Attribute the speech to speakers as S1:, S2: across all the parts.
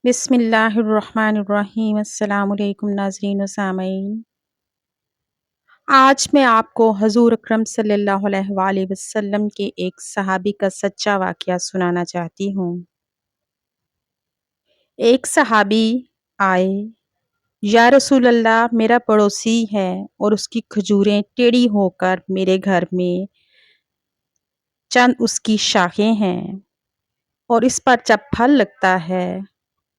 S1: بسم اللہ الرحمن الرحیم۔ السلام علیکم ناظرین و سامعین۔ آج میں آپ کو حضور اکرم صلی اللہ علیہ وآلہ وسلم کے ایک صحابی کا سچا واقعہ سنانا چاہتی ہوں۔ ایک صحابی آئے، یا رسول اللہ، میرا پڑوسی ہے اور اس کی کھجوریں ٹیڑھی ہو کر میرے گھر میں چند اس کی شاخیں ہیں، اور اس پر جب پھل لگتا ہے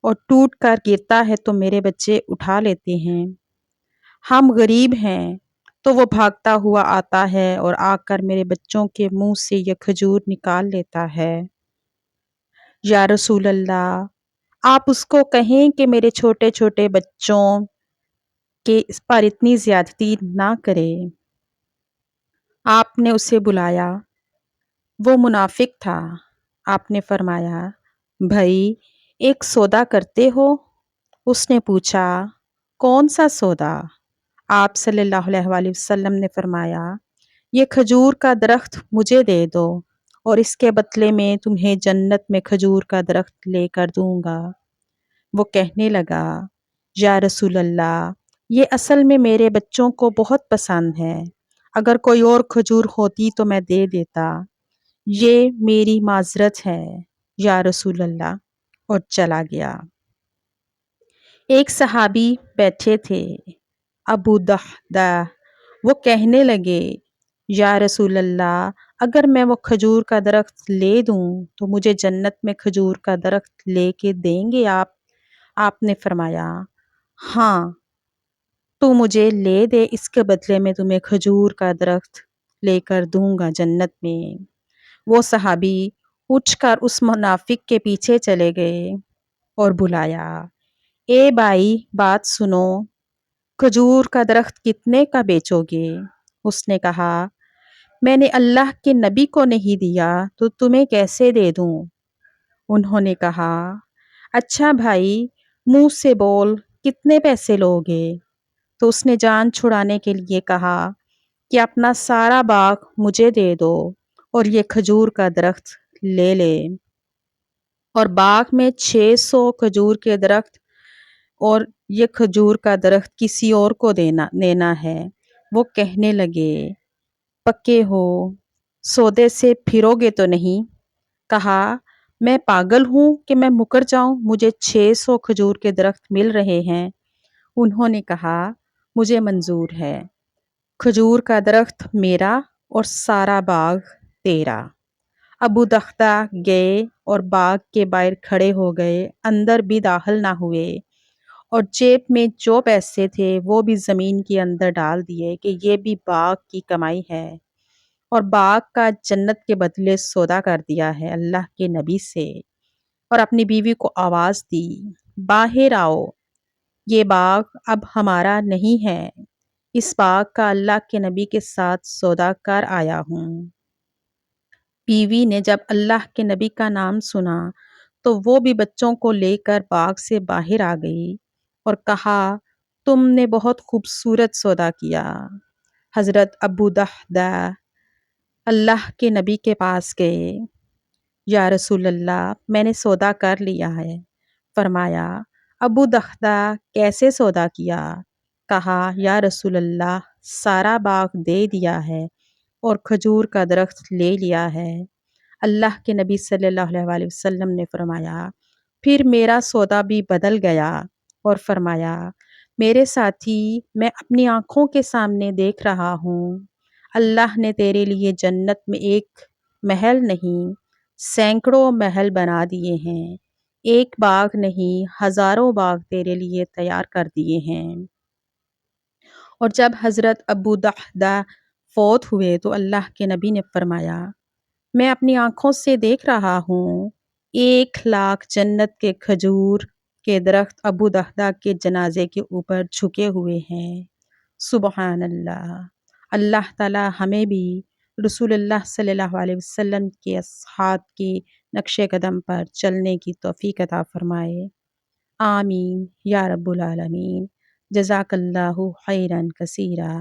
S1: اور ٹوٹ کر گرتا ہے تو میرے بچے اٹھا لیتے ہیں۔ ہم غریب ہیں تو وہ بھاگتا ہوا آتا ہے اور آ کر میرے بچوں کے منہ سے یہ کھجور نکال لیتا ہے۔ یا رسول اللہ، آپ اس کو کہیں کہ میرے چھوٹے چھوٹے بچوں کے اس پر اتنی زیادتی نہ کرے۔ آپ نے اسے بلایا، وہ منافق تھا۔ آپ نے فرمایا، بھائی ایک سودا کرتے ہو؟ اس نے پوچھا، کون سا سودا؟ آپ صلی اللہ علیہ وآلہ وسلم نے فرمایا، یہ کھجور کا درخت مجھے دے دو اور اس کے بدلے میں تمہیں جنت میں کھجور کا درخت لے کر دوں گا۔ وہ کہنے لگا، یا رسول اللہ، یہ اصل میں میرے بچوں کو بہت پسند ہے، اگر کوئی اور کھجور ہوتی تو میں دے دیتا، یہ میری معذرت ہے یا رسول اللہ، اور چلا گیا۔ ایک صحابی بیٹھے تھے، ابو دحدہ، وہ کہنے لگے، یا رسول اللہ، اگر میں وہ کھجور کا درخت لے دوں تو مجھے جنت میں کھجور کا درخت لے کے دیں گے آپ؟ آپ نے فرمایا، ہاں، تو مجھے لے دے، اس کے بدلے میں تمہیں کھجور کا درخت لے کر دوں گا جنت میں۔ وہ صحابی اٹھ کر اس منافق کے پیچھے چلے گئے اور بلایا، اے بھائی بات سنو، کھجور کا درخت کتنے کا بیچو گے؟ اس نے کہا، میں نے اللہ کے نبی کو نہیں دیا تو تمہیں کیسے دے دوں؟ انہوں نے کہا، اچھا بھائی منہ سے بول، کتنے پیسے لوگے؟ تو اس نے جان چھڑانے کے لیے کہا کہ اپنا سارا باغ مجھے دے دو اور یہ کھجور کا درخت لے لے۔ اور باغ میں 600 کھجور کے درخت اور یہ کھجور کا درخت کسی اور کو دینا ہے۔ وہ کہنے لگے، پکے ہو، سودے سے پھرو گے تو نہیں؟ کہا، میں پاگل ہوں کہ میں مکر جاؤں، مجھے 600 کھجور کے درخت مل رہے ہیں۔ انہوں نے کہا، مجھے منظور ہے، کھجور کا درخت میرا اور سارا باغ تیرا۔ ابو دحدہ گئے اور باغ کے باہر کھڑے ہو گئے، اندر بھی داخل نہ ہوئے، اور جیب میں جو پیسے تھے وہ بھی زمین کے اندر ڈال دیے کہ یہ بھی باغ کی کمائی ہے، اور باغ کا جنت کے بدلے سودا کر دیا ہے اللہ کے نبی سے، اور اپنی بیوی کو آواز دی، باہر آؤ، یہ باغ اب ہمارا نہیں ہے، اس باغ کا اللہ کے نبی کے ساتھ سودا کر آیا ہوں۔ بیوی نے جب اللہ کے نبی کا نام سنا تو وہ بھی بچوں کو لے کر باغ سے باہر آ گئی اور کہا، تم نے بہت خوبصورت سودا کیا۔ حضرت ابو دحدہ اللہ کے نبی کے پاس گئے، یا رسول اللہ، میں نے سودا کر لیا ہے۔ فرمایا، ابو دحدہ کیسے سودا کیا؟ کہا، یا رسول اللہ، سارا باغ دے دیا ہے اور کھجور کا درخت لے لیا ہے۔ اللہ کے نبی صلی اللہ علیہ وآلہ وسلم نے فرمایا، پھر میرا سودا بھی بدل گیا، اور فرمایا، میرے ساتھی، میں اپنی آنکھوں کے سامنے دیکھ رہا ہوں، اللہ نے تیرے لیے جنت میں ایک محل نہیں، سینکڑوں محل بنا دیے ہیں، ایک باغ نہیں، ہزاروں باغ تیرے لیے تیار کر دیے ہیں۔ اور جب حضرت ابو دحدہ فوت ہوئے تو اللہ کے نبی نے فرمایا، میں اپنی آنکھوں سے دیکھ رہا ہوں، 1,00,000 جنت کے کھجور کے درخت ابو دحدہ کے جنازے کے اوپر جھکے ہوئے ہیں۔ سبحان اللہ۔ اللہ تعالی ہمیں بھی رسول اللہ صلی اللہ علیہ وسلم کے اصحاب کے نقش قدم پر چلنے کی توفیق عطا فرمائے۔ آمین یا رب العالمین۔ جزاک اللہ خیرا کثیرا۔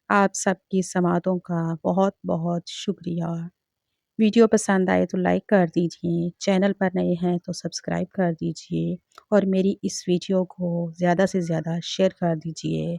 S1: آپ سب کی سماعتوں کا بہت بہت شکریہ۔ ویڈیو پسند آئے تو لائک کر دیجئے، چینل پر نئے ہیں تو سبسکرائب کر دیجئے اور میری اس ویڈیو کو زیادہ سے زیادہ شیئر کر دیجئے۔